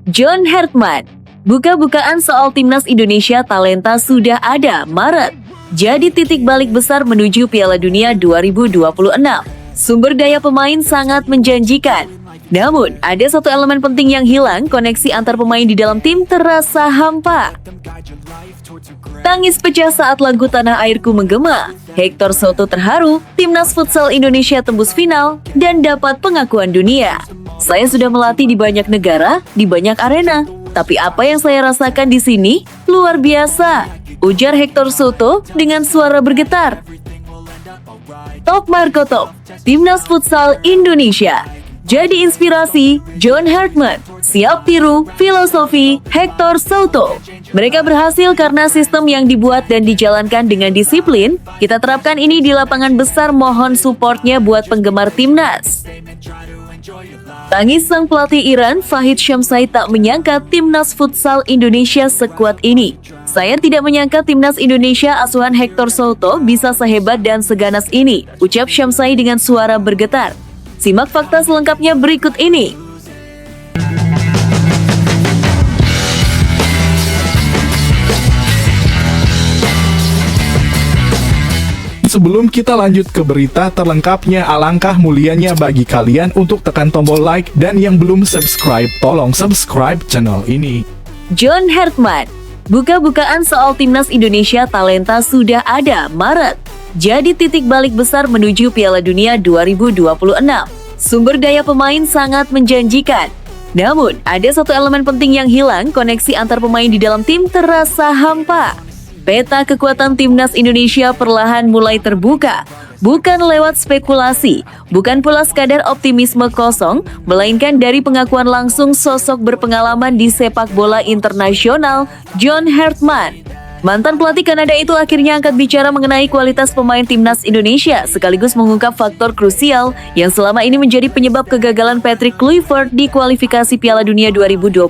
John Hartman. Buka-bukaan soal timnas Indonesia talenta sudah ada Maret. Jadi titik balik besar menuju Piala Dunia 2026. Sumber daya pemain sangat menjanjikan. Namun, ada satu elemen penting yang hilang, koneksi antar pemain di dalam tim terasa hampa. Tangis pecah saat lagu Tanah Airku menggema. Hector Soto terharu, timnas futsal Indonesia tembus final dan dapat pengakuan dunia. Saya sudah melatih di banyak negara, di banyak arena. Tapi apa yang saya rasakan di sini luar biasa, ujar Hector Soto dengan suara bergetar. Top Marco Top, timnas futsal Indonesia. Jadi inspirasi John Hartman, siap tiru filosofi Hector Soto. Mereka berhasil karena sistem yang dibuat dan dijalankan dengan disiplin. Kita terapkan ini di lapangan besar, mohon supportnya buat penggemar timnas. Tangis sang pelatih Iran, Fahid Shamsai, tak menyangka timnas futsal Indonesia sekuat ini. Saya tidak menyangka timnas Indonesia asuhan Hector Soto bisa sehebat dan seganas ini, ucap Shamsai dengan suara bergetar. Simak fakta selengkapnya berikut ini. Sebelum kita lanjut ke berita terlengkapnya, alangkah mulianya bagi kalian untuk tekan tombol like, dan yang belum subscribe, tolong subscribe channel ini. John Hartman. Buka-bukaan soal timnas Indonesia talenta sudah ada Maret. Jadi titik balik besar menuju Piala Dunia 2026. Sumber daya pemain sangat menjanjikan. Namun, ada satu elemen penting yang hilang, koneksi antar pemain di dalam tim terasa hampa. Peta kekuatan timnas Indonesia perlahan mulai terbuka, bukan lewat spekulasi, bukan pula sekadar optimisme kosong, melainkan dari pengakuan langsung sosok berpengalaman di sepak bola internasional, John Hartman. Mantan pelatih Kanada itu akhirnya angkat bicara mengenai kualitas pemain timnas Indonesia, sekaligus mengungkap faktor krusial yang selama ini menjadi penyebab kegagalan Patrick Kluivert di kualifikasi Piala Dunia 2026.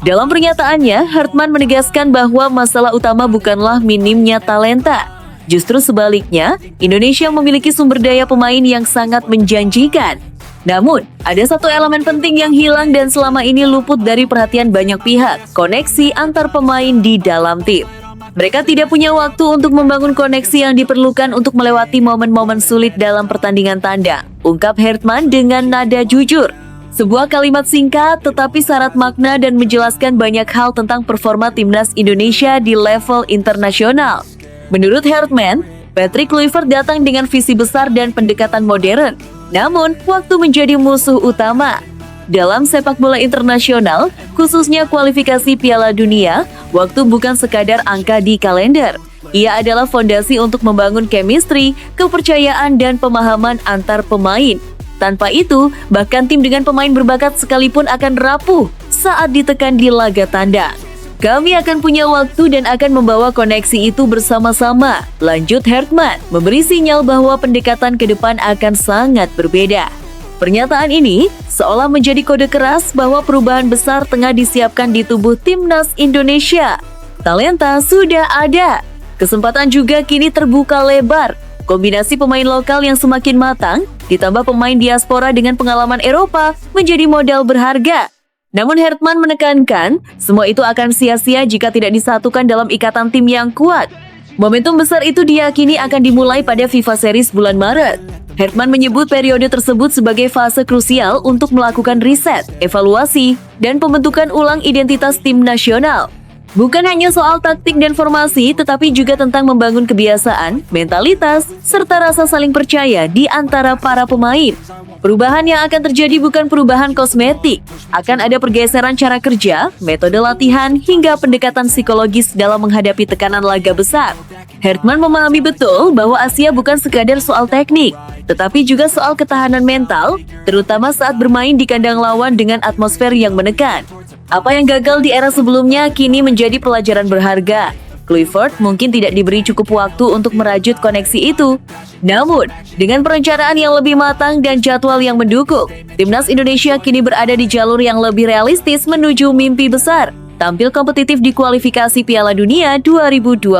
Dalam pernyataannya, Hartman menegaskan bahwa masalah utama bukanlah minimnya talenta. Justru sebaliknya, Indonesia memiliki sumber daya pemain yang sangat menjanjikan. Namun, ada satu elemen penting yang hilang dan selama ini luput dari perhatian banyak pihak, koneksi antar pemain di dalam tim. Mereka tidak punya waktu untuk membangun koneksi yang diperlukan untuk melewati momen-momen sulit dalam pertandingan tandang, ungkap Hartman dengan nada jujur. Sebuah kalimat singkat tetapi syarat makna dan menjelaskan banyak hal tentang performa timnas Indonesia di level internasional. Menurut Hartman, Patrick Kluivert datang dengan visi besar dan pendekatan modern. Namun, waktu menjadi musuh utama. Dalam sepak bola internasional, khususnya kualifikasi Piala Dunia, waktu bukan sekadar angka di kalender. Ia adalah fondasi untuk membangun chemistry, kepercayaan, dan pemahaman antar pemain. Tanpa itu, bahkan tim dengan pemain berbakat sekalipun akan rapuh saat ditekan di laga tandang. Kami akan punya waktu dan akan membawa koneksi itu bersama-sama, lanjut Hartman, memberi sinyal bahwa pendekatan ke depan akan sangat berbeda. Pernyataan ini seolah menjadi kode keras bahwa perubahan besar tengah disiapkan di tubuh timnas Indonesia. Talenta sudah ada, kesempatan juga kini terbuka lebar. Kombinasi pemain lokal yang semakin matang, ditambah pemain diaspora dengan pengalaman Eropa, menjadi modal berharga. Namun Hartman menekankan, semua itu akan sia-sia jika tidak disatukan dalam ikatan tim yang kuat. Momentum besar itu diyakini akan dimulai pada FIFA Series bulan Maret. Hartman menyebut periode tersebut sebagai fase krusial untuk melakukan riset, evaluasi, dan pembentukan ulang identitas tim nasional. Bukan hanya soal taktik dan formasi, tetapi juga tentang membangun kebiasaan, mentalitas, serta rasa saling percaya di antara para pemain. Perubahan yang akan terjadi bukan perubahan kosmetik, akan ada pergeseran cara kerja, metode latihan, hingga pendekatan psikologis dalam menghadapi tekanan laga besar. Hartman memahami betul bahwa Asia bukan sekadar soal teknik, tetapi juga soal ketahanan mental, terutama saat bermain di kandang lawan dengan atmosfer yang menekan. Apa yang gagal di era sebelumnya kini menjadi pelajaran berharga. Kluivert mungkin tidak diberi cukup waktu untuk merajut koneksi itu. Namun, dengan perencanaan yang lebih matang dan jadwal yang mendukung, timnas Indonesia kini berada di jalur yang lebih realistis menuju mimpi besar, tampil kompetitif di kualifikasi Piala Dunia 2026.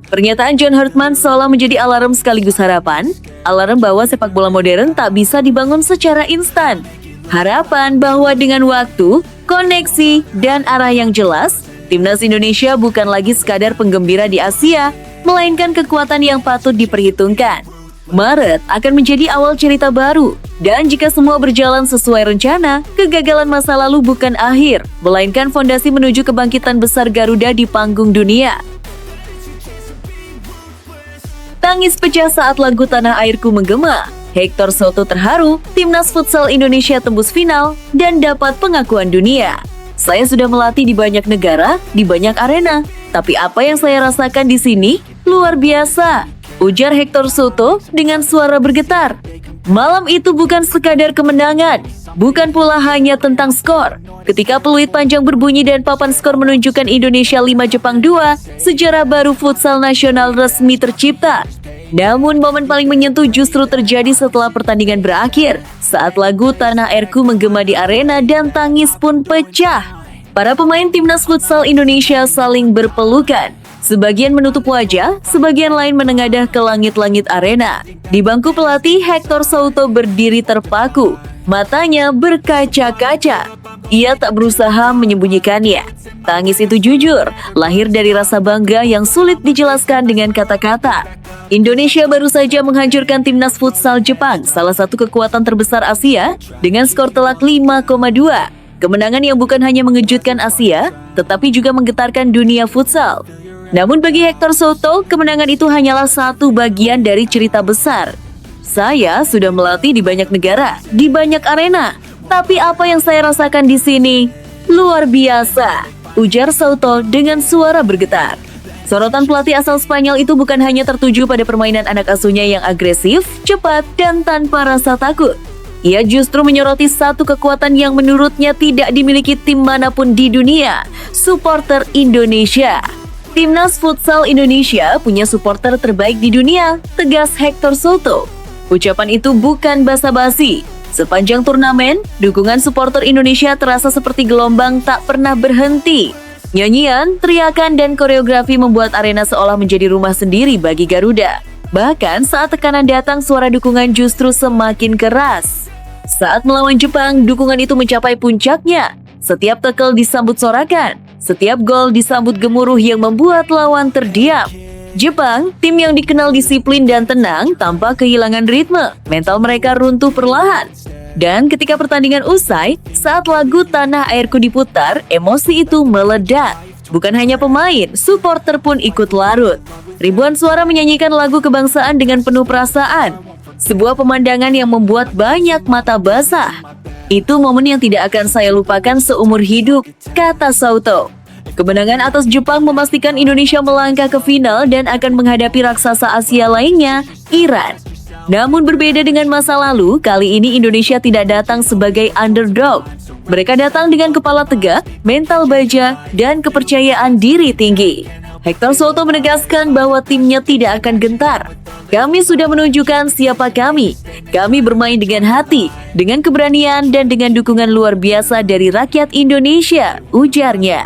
Pernyataan John Hartman seolah menjadi alarm sekaligus harapan, alarm bahwa sepak bola modern tak bisa dibangun secara instan. Harapan bahwa dengan waktu, koneksi, dan arah yang jelas, Timnas Indonesia bukan lagi sekadar penggembira di Asia, melainkan kekuatan yang patut diperhitungkan. Maret akan menjadi awal cerita baru, dan jika semua berjalan sesuai rencana, kegagalan masa lalu bukan akhir, melainkan fondasi menuju kebangkitan besar Garuda di panggung dunia. Tangis pecah saat lagu Tanah Airku menggema. Hector Soto terharu, Timnas Futsal Indonesia tembus final, dan dapat pengakuan dunia. Saya sudah melatih di banyak negara, di banyak arena, tapi apa yang saya rasakan di sini luar biasa, ujar Hector Soto dengan suara bergetar. Malam itu bukan sekadar kemenangan, bukan pula hanya tentang skor. Ketika peluit panjang berbunyi dan papan skor menunjukkan Indonesia 5 Jepang 2, sejarah baru futsal nasional resmi tercipta. Namun momen paling menyentuh justru terjadi setelah pertandingan berakhir, saat lagu Tanah Airku menggema di arena dan tangis pun pecah. Para pemain Timnas Futsal Indonesia saling berpelukan. Sebagian menutup wajah, sebagian lain menengadah ke langit-langit arena. Di bangku pelatih, Hector Soto berdiri terpaku, matanya berkaca-kaca. Ia tak berusaha menyembunyikannya. Tangis itu jujur, lahir dari rasa bangga yang sulit dijelaskan dengan kata-kata. Indonesia baru saja menghancurkan Timnas Futsal Jepang, salah satu kekuatan terbesar Asia, dengan skor telak 5,2. Kemenangan yang bukan hanya mengejutkan Asia, tetapi juga menggetarkan dunia futsal. Namun bagi Hector Soto, kemenangan itu hanyalah satu bagian dari cerita besar. Saya sudah melatih di banyak negara, di banyak arena, tapi apa yang saya rasakan di sini luar biasa, ujar Soto dengan suara bergetar. Sorotan pelatih asal Spanyol itu bukan hanya tertuju pada permainan anak asuhnya yang agresif, cepat, dan tanpa rasa takut. Ia justru menyoroti satu kekuatan yang menurutnya tidak dimiliki tim manapun di dunia, supporter Indonesia. Timnas Futsal Indonesia punya supporter terbaik di dunia, tegas Hector Soto. Ucapan itu bukan basa-basi. Sepanjang turnamen, dukungan supporter Indonesia terasa seperti gelombang tak pernah berhenti. Nyanyian, teriakan, dan koreografi membuat arena seolah menjadi rumah sendiri bagi Garuda. Bahkan saat tekanan datang, suara dukungan justru semakin keras. Saat melawan Jepang, dukungan itu mencapai puncaknya. Setiap tackle disambut sorakan, setiap gol disambut gemuruh yang membuat lawan terdiam. Jepang, tim yang dikenal disiplin dan tenang, tampak kehilangan ritme. Mental mereka runtuh perlahan. Dan ketika pertandingan usai, saat lagu Tanah Airku diputar, emosi itu meledak. Bukan hanya pemain, supporter pun ikut larut. Ribuan suara menyanyikan lagu kebangsaan dengan penuh perasaan. Sebuah pemandangan yang membuat banyak mata basah. Itu momen yang tidak akan saya lupakan seumur hidup, kata Soto. Kemenangan atas Jepang memastikan Indonesia melangkah ke final dan akan menghadapi raksasa Asia lainnya, Iran. Namun berbeda dengan masa lalu, kali ini Indonesia tidak datang sebagai underdog. Mereka datang dengan kepala tegak, mental baja, dan kepercayaan diri tinggi. Hector Soto menegaskan bahwa timnya tidak akan gentar. Kami sudah menunjukkan siapa kami. Kami bermain dengan hati, dengan keberanian, dan dengan dukungan luar biasa dari rakyat Indonesia, ujarnya.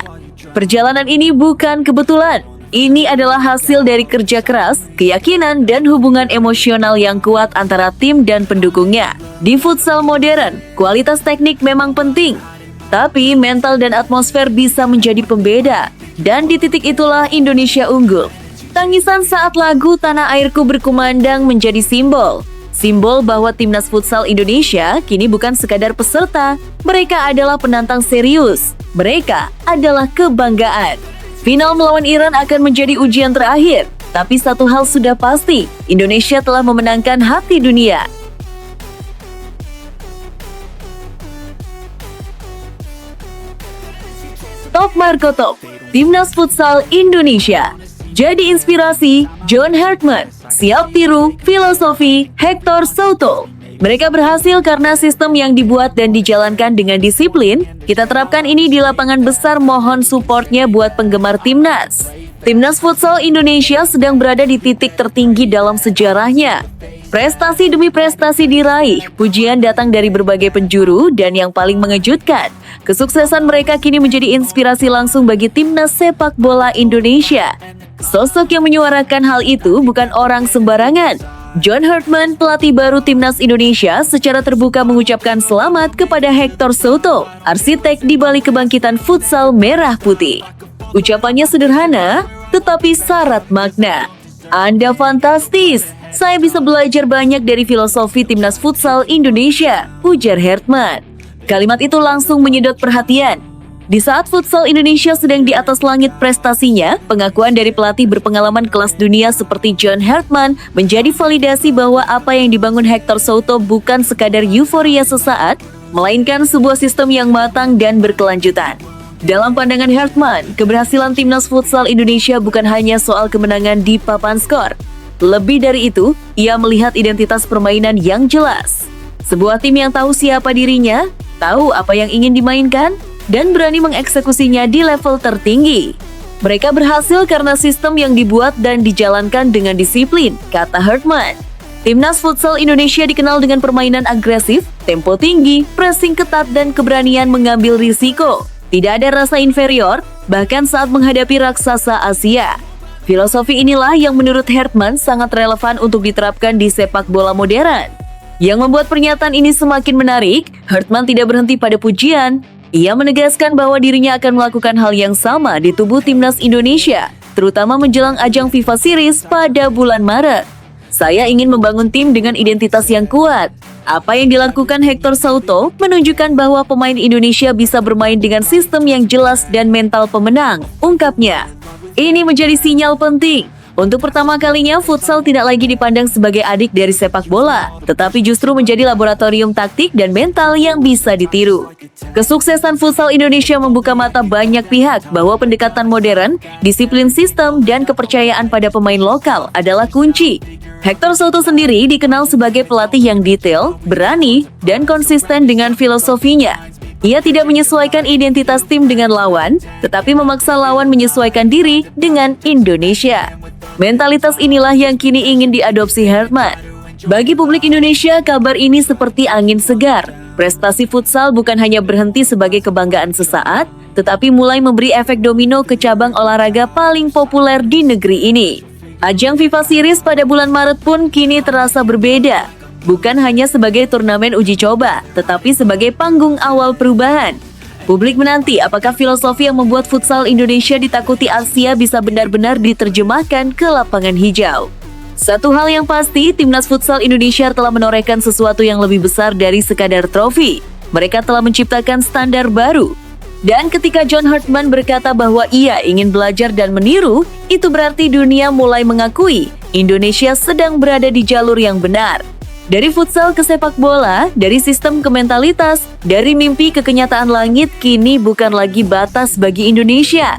Perjalanan ini bukan kebetulan. Ini adalah hasil dari kerja keras, keyakinan, dan hubungan emosional yang kuat antara tim dan pendukungnya. Di futsal modern, kualitas teknik memang penting, tapi mental dan atmosfer bisa menjadi pembeda. Dan di titik itulah Indonesia unggul. Tangisan saat lagu Tanah Airku berkumandang menjadi simbol. Simbol bahwa Timnas Futsal Indonesia kini bukan sekadar peserta, mereka adalah penantang serius. Mereka adalah kebanggaan. Final melawan Iran akan menjadi ujian terakhir, tapi satu hal sudah pasti, Indonesia telah memenangkan hati dunia. Top Marco Top, Timnas Futsal Indonesia. Jadi inspirasi, John Hartman. Siap tiru, filosofi, Hector Soto. Mereka berhasil karena sistem yang dibuat dan dijalankan dengan disiplin. Kita terapkan ini di lapangan besar, mohon supportnya buat penggemar Timnas. Timnas Futsal Indonesia sedang berada di titik tertinggi dalam sejarahnya. Prestasi demi prestasi diraih, pujian datang dari berbagai penjuru, dan yang paling mengejutkan, kesuksesan mereka kini menjadi inspirasi langsung bagi Timnas Sepak Bola Indonesia. Sosok yang menyuarakan hal itu bukan orang sembarangan. John Hartman, pelatih baru Timnas Indonesia, secara terbuka mengucapkan selamat kepada Hector Souto, arsitek di balik kebangkitan futsal merah putih. Ucapannya sederhana, tetapi syarat makna. Anda fantastis, saya bisa belajar banyak dari filosofi Timnas Futsal Indonesia, ujar Hartman. Kalimat itu langsung menyedot perhatian. Di saat futsal Indonesia sedang di atas langit prestasinya, pengakuan dari pelatih berpengalaman kelas dunia seperti John Hartman menjadi validasi bahwa apa yang dibangun Hector Souto bukan sekadar euforia sesaat, melainkan sebuah sistem yang matang dan berkelanjutan. Dalam pandangan Hartman, keberhasilan Timnas Futsal Indonesia bukan hanya soal kemenangan di papan skor. Lebih dari itu, ia melihat identitas permainan yang jelas. Sebuah tim yang tahu siapa dirinya, tahu apa yang ingin dimainkan, dan berani mengeksekusinya di level tertinggi. Mereka berhasil karena sistem yang dibuat dan dijalankan dengan disiplin, kata Hartman. Timnas Futsal Indonesia dikenal dengan permainan agresif, tempo tinggi, pressing ketat, dan keberanian mengambil risiko. Tidak ada rasa inferior, bahkan saat menghadapi raksasa Asia. Filosofi inilah yang menurut Hartman sangat relevan untuk diterapkan di sepak bola modern. Yang membuat pernyataan ini semakin menarik, Hartman tidak berhenti pada pujian. Ia menegaskan bahwa dirinya akan melakukan hal yang sama di tubuh Timnas Indonesia, terutama menjelang ajang FIFA Series pada bulan Maret. Saya ingin membangun tim dengan identitas yang kuat. Apa yang dilakukan Hector Souto menunjukkan bahwa pemain Indonesia bisa bermain dengan sistem yang jelas dan mental pemenang, ungkapnya. Ini menjadi sinyal penting. Untuk pertama kalinya, futsal tidak lagi dipandang sebagai adik dari sepak bola, tetapi justru menjadi laboratorium taktik dan mental yang bisa ditiru. Kesuksesan futsal Indonesia membuka mata banyak pihak bahwa pendekatan modern, disiplin sistem, dan kepercayaan pada pemain lokal adalah kunci. Hector Souto sendiri dikenal sebagai pelatih yang detail, berani, dan konsisten dengan filosofinya. Ia tidak menyesuaikan identitas tim dengan lawan, tetapi memaksa lawan menyesuaikan diri dengan Indonesia. Mentalitas inilah yang kini ingin diadopsi Hartman. Bagi publik Indonesia, kabar ini seperti angin segar. Prestasi futsal bukan hanya berhenti sebagai kebanggaan sesaat, tetapi mulai memberi efek domino ke cabang olahraga paling populer di negeri ini. Ajang FIFA Series pada bulan Maret pun kini terasa berbeda. Bukan hanya sebagai turnamen uji coba, tetapi sebagai panggung awal perubahan. Publik menanti apakah filosofi yang membuat futsal Indonesia ditakuti Asia bisa benar-benar diterjemahkan ke lapangan hijau. Satu hal yang pasti, Timnas Futsal Indonesia telah menorehkan sesuatu yang lebih besar dari sekadar trofi. Mereka telah menciptakan standar baru. Dan ketika John Hartman berkata bahwa ia ingin belajar dan meniru, itu berarti dunia mulai mengakui Indonesia sedang berada di jalur yang benar. Dari futsal ke sepak bola, dari sistem ke mentalitas, dari mimpi ke kenyataan langit, kini bukan lagi batas bagi Indonesia.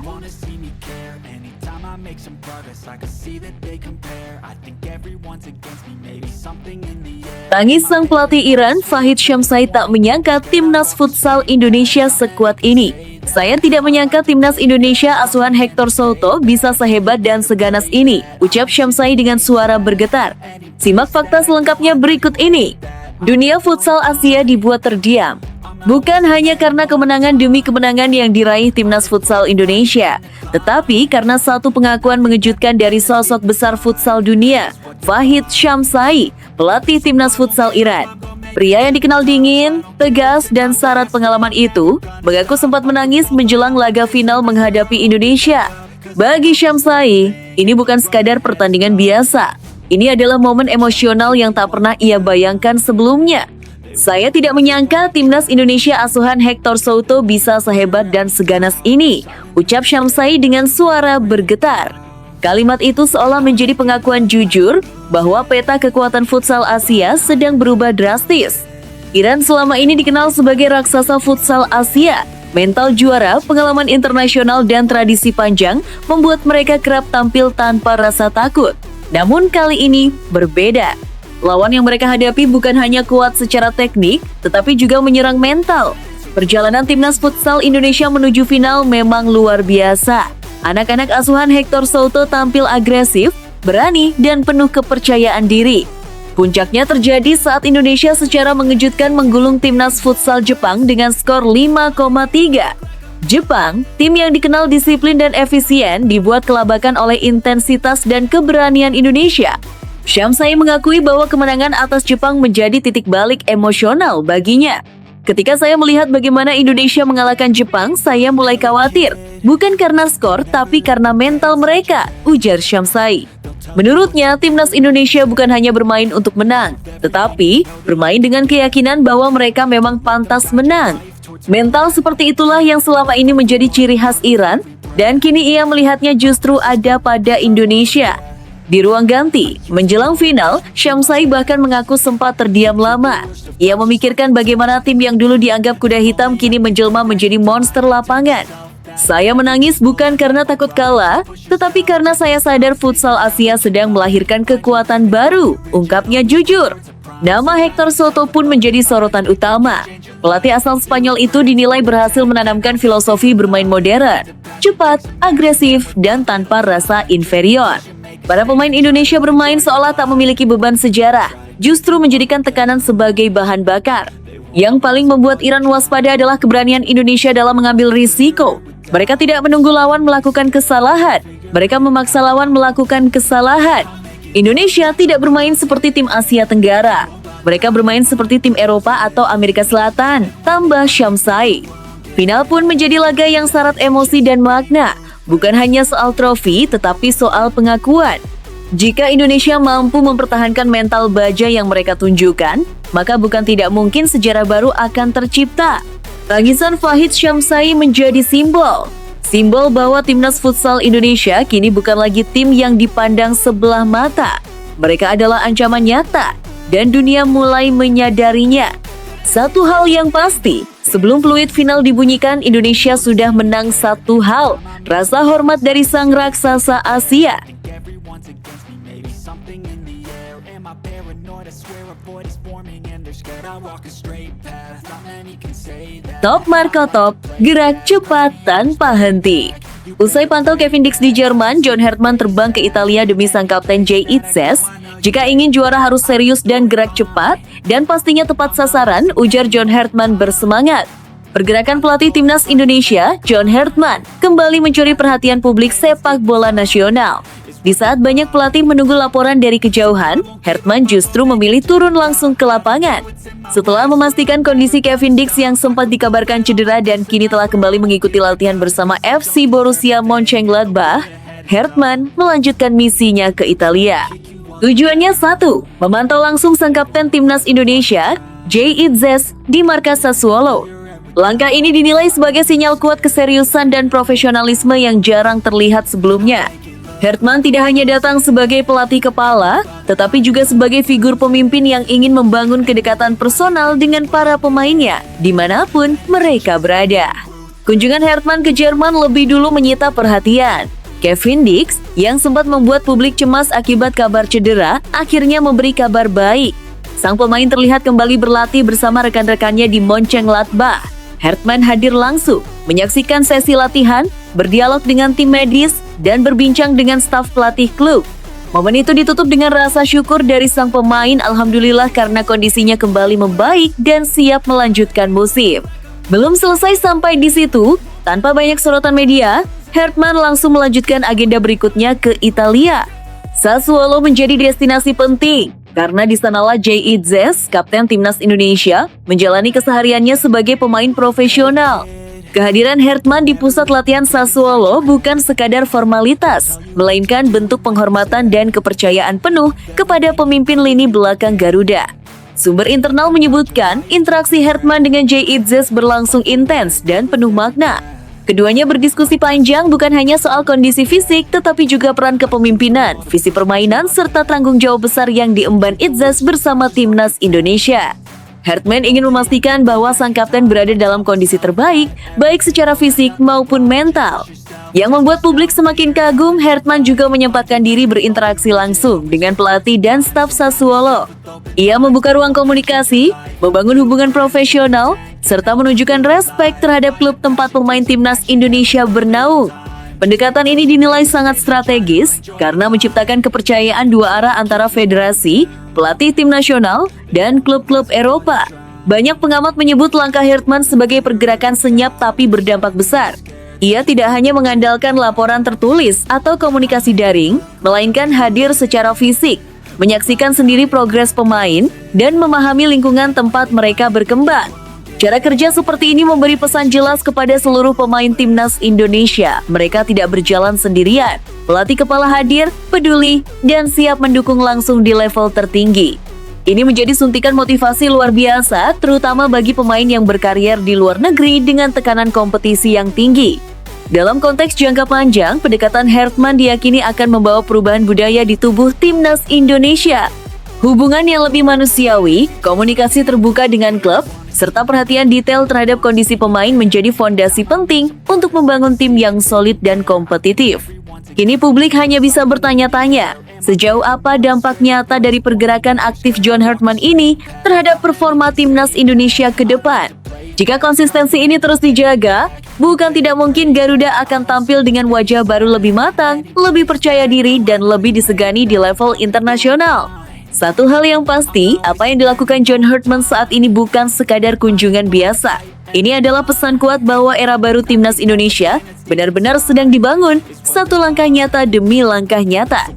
Tangis sang pelatih Iran, Fahid Shamsai, tak menyangka Timnas Futsal Indonesia sekuat ini. Saya tidak menyangka Timnas Indonesia asuhan Hector Souto bisa sehebat dan seganas ini, ucap Shamsai dengan suara bergetar. Simak fakta selengkapnya berikut ini. Dunia futsal Asia dibuat terdiam. Bukan hanya karena kemenangan demi kemenangan yang diraih Timnas Futsal Indonesia, tetapi karena satu pengakuan mengejutkan dari sosok besar futsal dunia, Fahid Shamsai, pelatih Timnas Futsal Iran. Pria yang dikenal dingin, tegas, dan syarat pengalaman itu mengaku sempat menangis menjelang laga final menghadapi Indonesia. Bagi Shamsai, ini bukan sekadar pertandingan biasa. Ini adalah momen emosional yang tak pernah ia bayangkan sebelumnya. Saya tidak menyangka Timnas Indonesia asuhan Hector Souto bisa sehebat dan seganas ini, ucap Shamsai dengan suara bergetar. Kalimat itu seolah menjadi pengakuan jujur bahwa peta kekuatan futsal Asia sedang berubah drastis. Iran selama ini dikenal sebagai raksasa futsal Asia. Mental juara, pengalaman internasional, dan tradisi panjang membuat mereka kerap tampil tanpa rasa takut. Namun kali ini berbeda. Lawan yang mereka hadapi bukan hanya kuat secara teknik, tetapi juga menyerang mental. Perjalanan Timnas Futsal Indonesia menuju final memang luar biasa. Anak-anak asuhan Hector Souto tampil agresif, berani, dan penuh kepercayaan diri. Puncaknya terjadi saat Indonesia secara mengejutkan menggulung Timnas Futsal Jepang dengan skor 5,3. Jepang, tim yang dikenal disiplin dan efisien, dibuat kelabakan oleh intensitas dan keberanian Indonesia. Syamsai mengakui bahwa kemenangan atas Jepang menjadi titik balik emosional baginya. Ketika saya melihat bagaimana Indonesia mengalahkan Jepang, saya mulai khawatir. Bukan karena skor, tapi karena mental mereka, ujar Syamsai. Menurutnya, timnas Indonesia bukan hanya bermain untuk menang, tetapi bermain dengan keyakinan bahwa mereka memang pantas menang. Mental seperti itulah yang selama ini menjadi ciri khas Iran, dan kini ia melihatnya justru ada pada Indonesia. Di ruang ganti, menjelang final, Syamsai bahkan mengaku sempat terdiam lama. Ia memikirkan bagaimana tim yang dulu dianggap kuda hitam kini menjelma menjadi monster lapangan. Saya menangis bukan karena takut kalah, tetapi karena saya sadar futsal Asia sedang melahirkan kekuatan baru, ungkapnya jujur. Nama Hector Soto pun menjadi sorotan utama. Pelatih asal Spanyol itu dinilai berhasil menanamkan filosofi bermain modern, cepat, agresif, dan tanpa rasa inferior. Para pemain Indonesia bermain seolah tak memiliki beban sejarah, justru menjadikan tekanan sebagai bahan bakar. Yang paling membuat Iran waspada adalah keberanian Indonesia dalam mengambil risiko. Mereka tidak menunggu lawan melakukan kesalahan, mereka memaksa lawan melakukan kesalahan. Indonesia tidak bermain seperti tim Asia Tenggara. Mereka bermain seperti tim Eropa atau Amerika Selatan, tambah Syamsai. Final pun menjadi laga yang syarat emosi dan makna. Bukan hanya soal trofi, tetapi soal pengakuan. Jika Indonesia mampu mempertahankan mental baja yang mereka tunjukkan, maka bukan tidak mungkin sejarah baru akan tercipta. Tangisan Fahid Syamsai menjadi simbol. Simbol bahwa timnas futsal Indonesia kini bukan lagi tim yang dipandang sebelah mata. Mereka adalah ancaman nyata, dan dunia mulai menyadarinya. Satu hal yang pasti, sebelum peluit final dibunyikan, Indonesia sudah menang satu hal, rasa hormat dari sang raksasa Asia. Top Marco Top, gerak cepat tanpa henti. Usai pantau Kevin Dix di Jerman, John Hertman terbang ke Italia demi sang kapten Jay Itzes. Jika ingin juara harus serius dan gerak cepat, dan pastinya tepat sasaran, ujar John Hertman bersemangat. Pergerakan pelatih timnas Indonesia, John Hertman, kembali mencuri perhatian publik sepak bola nasional. Di saat banyak pelatih menunggu laporan dari kejauhan, Hertman justru memilih turun langsung ke lapangan. Setelah memastikan kondisi Kevin Dix yang sempat dikabarkan cedera dan kini telah kembali mengikuti latihan bersama FC Borussia Mönchengladbach, Hertman melanjutkan misinya ke Italia. Tujuannya satu, memantau langsung sang kapten timnas Indonesia, Jay Itzes, di markas Sassuolo. Langkah ini dinilai sebagai sinyal kuat keseriusan dan profesionalisme yang jarang terlihat sebelumnya. Hertman tidak hanya datang sebagai pelatih kepala, tetapi juga sebagai figur pemimpin yang ingin membangun kedekatan personal dengan para pemainnya, dimanapun mereka berada. Kunjungan Hertman ke Jerman lebih dulu menyita perhatian. Kevin Dix, yang sempat membuat publik cemas akibat kabar cedera, akhirnya memberi kabar baik. Sang pemain terlihat kembali berlatih bersama rekan-rekannya di Mönchengladbach. Hertman hadir langsung, menyaksikan sesi latihan, berdialog dengan tim medis, dan berbincang dengan staf pelatih klub. Momen itu ditutup dengan rasa syukur dari sang pemain, alhamdulillah karena kondisinya kembali membaik dan siap melanjutkan musim. Belum selesai sampai di situ, tanpa banyak sorotan media, Hertman langsung melanjutkan agenda berikutnya ke Italia. Sassuolo menjadi destinasi penting, karena di sanalah Jay Itzes, kapten timnas Indonesia, menjalani kesehariannya sebagai pemain profesional. Kehadiran Hertman di pusat latihan Sassuolo bukan sekadar formalitas, melainkan bentuk penghormatan dan kepercayaan penuh kepada pemimpin lini belakang Garuda. Sumber internal menyebutkan, interaksi Hertman dengan Jay Itzes berlangsung intens dan penuh makna. Keduanya berdiskusi panjang bukan hanya soal kondisi fisik, tetapi juga peran kepemimpinan, visi permainan, serta tanggung jawab besar yang diemban Itzes bersama timnas Indonesia. Hertman ingin memastikan bahwa sang kapten berada dalam kondisi terbaik, baik secara fisik maupun mental. Yang membuat publik semakin kagum, Hertman juga menyempatkan diri berinteraksi langsung dengan pelatih dan staf Sassuolo. Ia membuka ruang komunikasi, membangun hubungan profesional, serta menunjukkan respek terhadap klub tempat pemain timnas Indonesia bernaung. Pendekatan ini dinilai sangat strategis karena menciptakan kepercayaan dua arah antara federasi, pelatih tim nasional, dan klub-klub Eropa. Banyak pengamat menyebut langkah Hertman sebagai pergerakan senyap tapi berdampak besar. Ia tidak hanya mengandalkan laporan tertulis atau komunikasi daring, melainkan hadir secara fisik. menyaksikan sendiri progres pemain, dan memahami lingkungan tempat mereka berkembang. Cara kerja seperti ini memberi pesan jelas kepada seluruh pemain timnas Indonesia. Mereka tidak berjalan sendirian. Pelatih kepala hadir, peduli, dan siap mendukung langsung di level tertinggi. Ini menjadi suntikan motivasi luar biasa, terutama bagi pemain yang berkarier di luar negeri dengan tekanan kompetisi yang tinggi. Dalam konteks jangka panjang, pendekatan Hartman diyakini akan membawa perubahan budaya di tubuh timnas Indonesia. Hubungan yang lebih manusiawi, komunikasi terbuka dengan klub, serta perhatian detail terhadap kondisi pemain menjadi fondasi penting untuk membangun tim yang solid dan kompetitif. Kini publik hanya bisa bertanya-tanya, sejauh apa dampak nyata dari pergerakan aktif John Hartman ini terhadap performa timnas Indonesia ke depan. Jika konsistensi ini terus dijaga, bukan tidak mungkin Garuda akan tampil dengan wajah baru lebih matang, lebih percaya diri, dan lebih disegani di level internasional. Satu hal yang pasti, apa yang dilakukan John Hartman saat ini bukan sekadar kunjungan biasa. Ini adalah pesan kuat bahwa era baru timnas Indonesia benar-benar sedang dibangun, satu langkah nyata demi langkah nyata.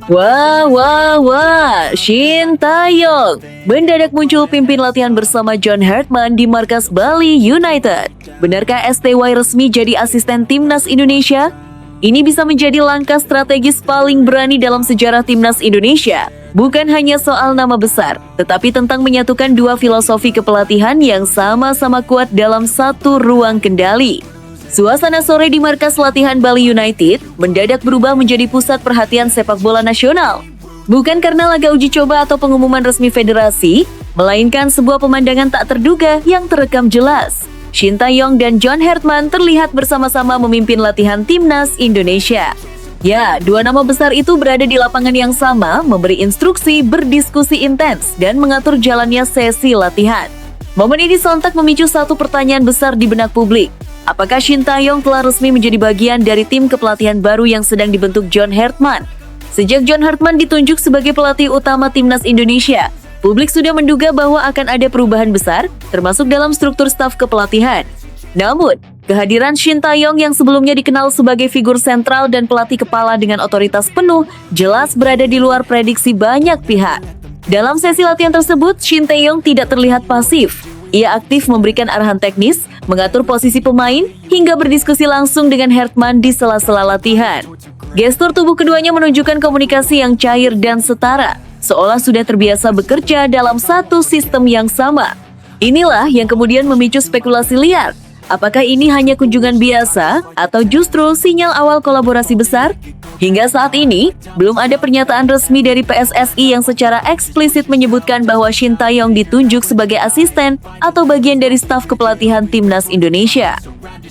Wah, Shin Tae-yong mendadak muncul pimpin latihan bersama John Hartman di markas Bali United. Benarkah STY resmi jadi asisten timnas Indonesia? Ini bisa menjadi langkah strategis paling berani dalam sejarah timnas Indonesia. Bukan hanya soal nama besar, tetapi tentang menyatukan dua filosofi kepelatihan yang sama-sama kuat dalam satu ruang kendali. Suasana sore di markas latihan Bali United mendadak berubah menjadi pusat perhatian sepak bola nasional. Bukan karena laga uji coba atau pengumuman resmi federasi, melainkan sebuah pemandangan tak terduga yang terekam jelas. Shin Tae-yong dan John Hartman terlihat bersama-sama memimpin latihan timnas Indonesia. Ya, dua nama besar itu berada di lapangan yang sama, memberi instruksi, berdiskusi intens, dan mengatur jalannya sesi latihan. Momen ini sontak memicu satu pertanyaan besar di benak publik. Apakah Shin Tae-yong telah resmi menjadi bagian dari tim kepelatihan baru yang sedang dibentuk John Hartman? Sejak John Hartman ditunjuk sebagai pelatih utama timnas Indonesia, publik sudah menduga bahwa akan ada perubahan besar, termasuk dalam struktur staf kepelatihan. Namun, kehadiran Shin Tae-yong yang sebelumnya dikenal sebagai figur sentral dan pelatih kepala dengan otoritas penuh, jelas berada di luar prediksi banyak pihak. Dalam sesi latihan tersebut, Shin Tae-yong tidak terlihat pasif. Ia aktif memberikan arahan teknis, mengatur posisi pemain, hingga berdiskusi langsung dengan Hartman di sela-sela latihan. Gestur tubuh keduanya menunjukkan komunikasi yang cair dan setara, seolah sudah terbiasa bekerja dalam satu sistem yang sama. Inilah yang kemudian memicu spekulasi liar. Apakah ini hanya kunjungan biasa atau justru sinyal awal kolaborasi besar? Hingga saat ini, belum ada pernyataan resmi dari PSSI yang secara eksplisit menyebutkan bahwa Shin Tae-yong ditunjuk sebagai asisten atau bagian dari staf kepelatihan timnas Indonesia.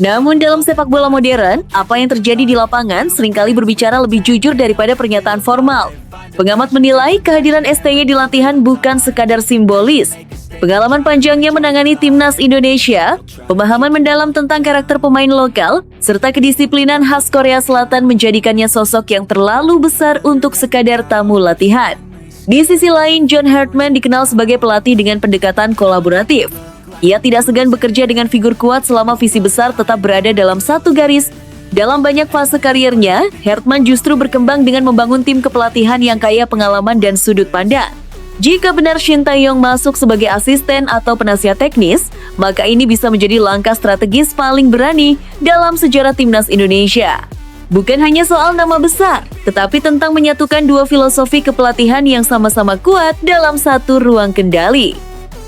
Namun dalam sepak bola modern, apa yang terjadi di lapangan seringkali berbicara lebih jujur daripada pernyataan formal. Pengamat menilai kehadiran STY di latihan bukan sekadar simbolis. Pengalaman panjangnya menangani timnas Indonesia, pemahaman mendalam tentang karakter pemain lokal, serta kedisiplinan khas Korea Selatan menjadikannya sosok yang terlalu besar untuk sekadar tamu latihan. Di sisi lain, John Hartman dikenal sebagai pelatih dengan pendekatan kolaboratif. Ia tidak segan bekerja dengan figur kuat selama visi besar tetap berada dalam satu garis. Dalam banyak fase karirnya, Hartman justru berkembang dengan membangun tim kepelatihan yang kaya pengalaman dan sudut pandang. Jika benar Shin Tae-yong masuk sebagai asisten atau penasihat teknis, maka ini bisa menjadi langkah strategis paling berani dalam sejarah timnas Indonesia. Bukan hanya soal nama besar, tetapi tentang menyatukan dua filosofi kepelatihan yang sama-sama kuat dalam satu ruang kendali.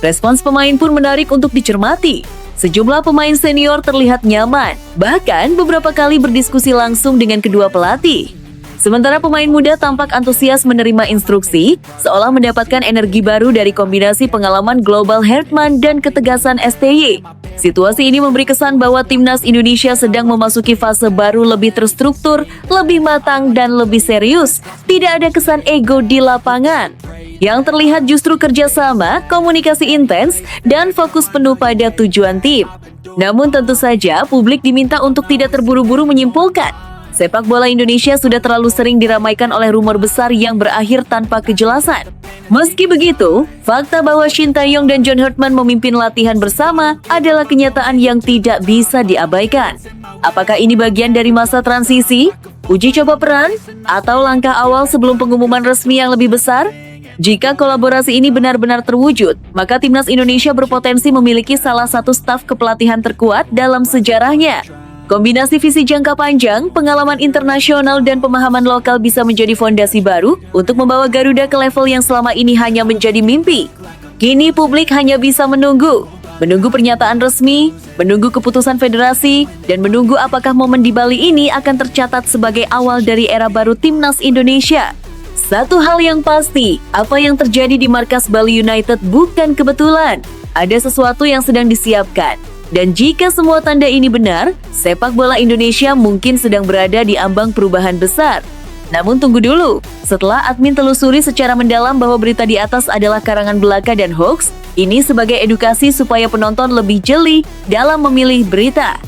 Respons pemain pun menarik untuk dicermati. Sejumlah pemain senior terlihat nyaman, bahkan beberapa kali berdiskusi langsung dengan kedua pelatih. Sementara pemain muda tampak antusias menerima instruksi, seolah mendapatkan energi baru dari kombinasi pengalaman global Hartman dan ketegasan STY. Situasi ini memberi kesan bahwa timnas Indonesia sedang memasuki fase baru lebih terstruktur, lebih matang, dan lebih serius. Tidak ada kesan ego di lapangan. Yang terlihat justru kerjasama, komunikasi intens, dan fokus penuh pada tujuan tim. Namun tentu saja publik diminta untuk tidak terburu-buru menyimpulkan. Sepak bola Indonesia sudah terlalu sering diramaikan oleh rumor besar yang berakhir tanpa kejelasan. Meski begitu, fakta bahwa Shin Tae-yong dan John Herdman memimpin latihan bersama adalah kenyataan yang tidak bisa diabaikan. Apakah ini bagian dari masa transisi, uji coba peran, atau langkah awal sebelum pengumuman resmi yang lebih besar? Jika kolaborasi ini benar-benar terwujud, maka Timnas Indonesia berpotensi memiliki salah satu staf kepelatihan terkuat dalam sejarahnya. Kombinasi visi jangka panjang, pengalaman internasional, dan pemahaman lokal bisa menjadi fondasi baru untuk membawa Garuda ke level yang selama ini hanya menjadi mimpi. Kini publik hanya bisa menunggu pernyataan resmi, menunggu keputusan federasi, dan menunggu apakah momen di Bali ini akan tercatat sebagai awal dari era baru Timnas Indonesia. Satu hal yang pasti, apa yang terjadi di markas Bali United bukan kebetulan. Ada sesuatu yang sedang disiapkan. Dan jika semua tanda ini benar, sepak bola Indonesia mungkin sedang berada di ambang perubahan besar. Namun tunggu dulu, setelah admin telusuri secara mendalam bahwa berita di atas adalah karangan belaka dan hoax, ini sebagai edukasi supaya penonton lebih jeli dalam memilih berita.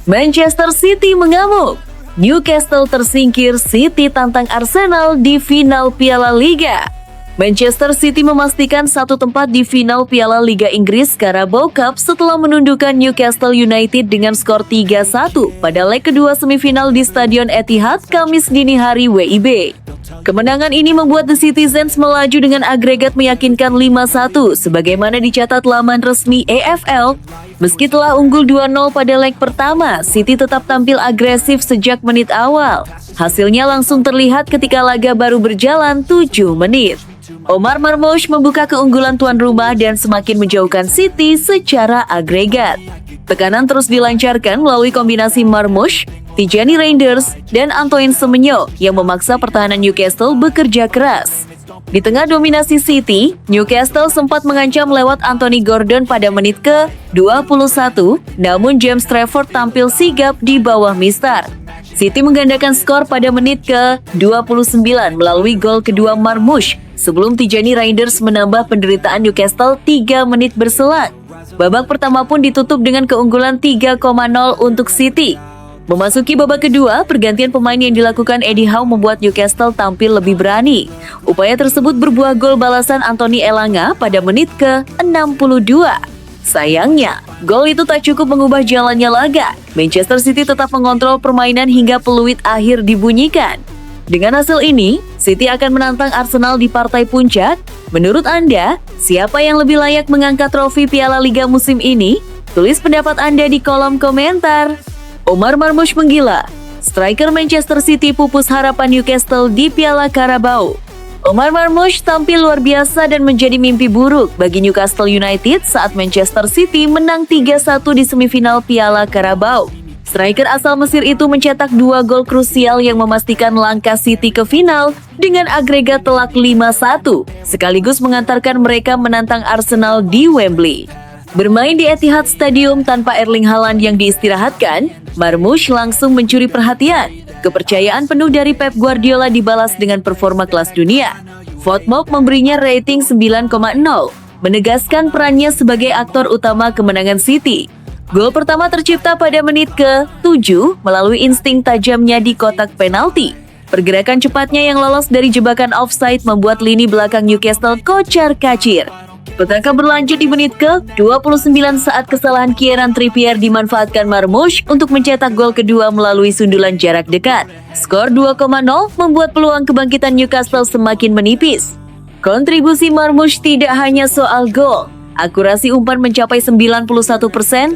Manchester City mengamuk. Newcastle tersingkir, City tantang Arsenal di final Piala Liga. Manchester City memastikan satu tempat di final Piala Liga Inggris Carabao Cup setelah menundukkan Newcastle United dengan skor 3-1 pada leg kedua semifinal di Stadion Etihad Kamis dini hari WIB. Kemenangan ini membuat The Citizens melaju dengan agregat meyakinkan 5-1 sebagaimana dicatat laman resmi EFL. Meski telah unggul 2-0 pada leg pertama, City tetap tampil agresif sejak menit awal. Hasilnya langsung terlihat ketika laga baru berjalan 7 menit. Omar Marmoush membuka keunggulan tuan rumah dan semakin menjauhkan City secara agregat. Tekanan terus dilancarkan melalui kombinasi Marmoush, Tijani Reinders, dan Antoine Semenyo yang memaksa pertahanan Newcastle bekerja keras. Di tengah dominasi City, Newcastle sempat mengancam lewat Anthony Gordon pada menit ke-21, namun James Trafford tampil sigap di bawah mistar. City menggandakan skor pada menit ke-29 melalui gol kedua Marmoush, sebelum Tijani Reinders menambah penderitaan Newcastle 3 menit berselang. Babak pertama pun ditutup dengan keunggulan 3,0 untuk City. Memasuki babak kedua, pergantian pemain yang dilakukan Eddie Howe membuat Newcastle tampil lebih berani. Upaya tersebut berbuah gol balasan Anthony Elanga pada menit ke-62. Sayangnya, gol itu tak cukup mengubah jalannya laga. Manchester City tetap mengontrol permainan hingga peluit akhir dibunyikan. Dengan hasil ini, City akan menantang Arsenal di partai puncak. Menurut Anda, siapa yang lebih layak mengangkat trofi Piala Liga musim ini? Tulis pendapat Anda di kolom komentar. Omar Marmoush menggila. Striker Manchester City pupus harapan Newcastle di Piala Carabao. Omar Marmoush tampil luar biasa dan menjadi mimpi buruk bagi Newcastle United saat Manchester City menang 3-1 di semifinal Piala Carabao. Striker asal Mesir itu mencetak 2 gol krusial yang memastikan langkah City ke final dengan agregat telak 5-1, sekaligus mengantarkan mereka menantang Arsenal di Wembley. Bermain di Etihad Stadium tanpa Erling Haaland yang diistirahatkan, Marmoush langsung mencuri perhatian. Kepercayaan penuh dari Pep Guardiola dibalas dengan performa kelas dunia. FotMob memberinya rating 9,0, menegaskan perannya sebagai aktor utama kemenangan City. Gol pertama tercipta pada menit ke-7 melalui insting tajamnya di kotak penalti. Pergerakan cepatnya yang lolos dari jebakan offside membuat lini belakang Newcastle kocar-kacir. Petaka berlanjut di menit ke-29 saat kesalahan Kieran Trippier dimanfaatkan Marmoush untuk mencetak gol kedua melalui sundulan jarak dekat. Skor 2,0 membuat peluang kebangkitan Newcastle semakin menipis. Kontribusi Marmoush tidak hanya soal gol. Akurasi umpan mencapai 91%, 9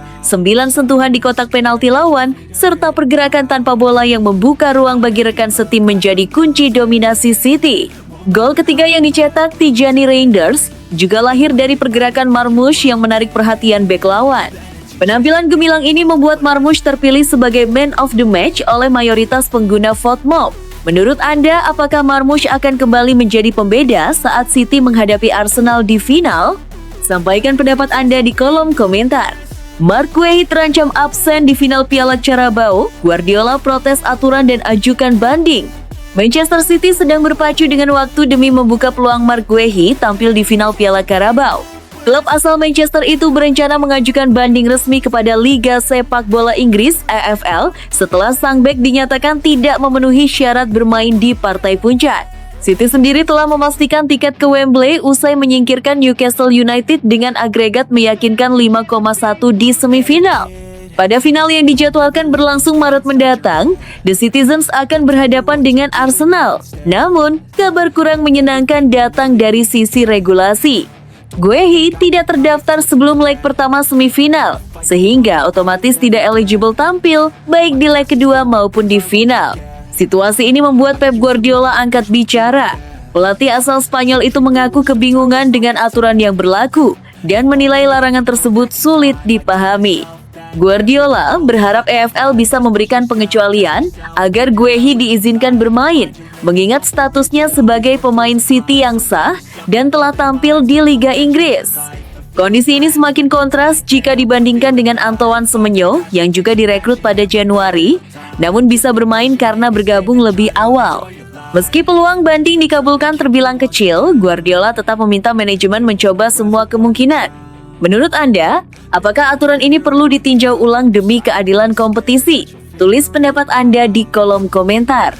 sentuhan di kotak penalti lawan, serta pergerakan tanpa bola yang membuka ruang bagi rekan setim menjadi kunci dominasi City. Gol ketiga yang dicetak Tijani Reinders juga lahir dari pergerakan Marmoush yang menarik perhatian bek lawan. Penampilan gemilang ini membuat Marmoush terpilih sebagai man of the match oleh mayoritas pengguna FotMob. Menurut Anda, apakah Marmoush akan kembali menjadi pembeda saat City menghadapi Arsenal di final? Sampaikan pendapat Anda di kolom komentar. Mark Guehi terancam absen di final Piala Carabao, Guardiola protes aturan dan ajukan banding. Manchester City sedang berpacu dengan waktu demi membuka peluang Mark Guehi tampil di final Piala Carabao. Klub asal Manchester itu berencana mengajukan banding resmi kepada Liga Sepak Bola Inggris (EFL) setelah sang bek dinyatakan tidak memenuhi syarat bermain di partai puncak. City sendiri telah memastikan tiket ke Wembley usai menyingkirkan Newcastle United dengan agregat meyakinkan 5,1 di semifinal. Pada final yang dijadwalkan berlangsung Maret mendatang, The Citizens akan berhadapan dengan Arsenal. Namun, kabar kurang menyenangkan datang dari sisi regulasi. Guehi tidak terdaftar sebelum leg pertama semifinal, sehingga otomatis tidak eligible tampil baik di leg kedua maupun di final. Situasi ini membuat Pep Guardiola angkat bicara. Pelatih asal Spanyol itu mengaku kebingungan dengan aturan yang berlaku dan menilai larangan tersebut sulit dipahami. Guardiola berharap EFL bisa memberikan pengecualian agar Guehi diizinkan bermain, mengingat statusnya sebagai pemain City yang sah dan telah tampil di Liga Inggris. Kondisi ini semakin kontras jika dibandingkan dengan Antoine Semenyo yang juga direkrut pada Januari, namun bisa bermain karena bergabung lebih awal. Meski peluang banding dikabulkan terbilang kecil, Guardiola tetap meminta manajemen mencoba semua kemungkinan. Menurut Anda, apakah aturan ini perlu ditinjau ulang demi keadilan kompetisi? Tulis pendapat Anda di kolom komentar.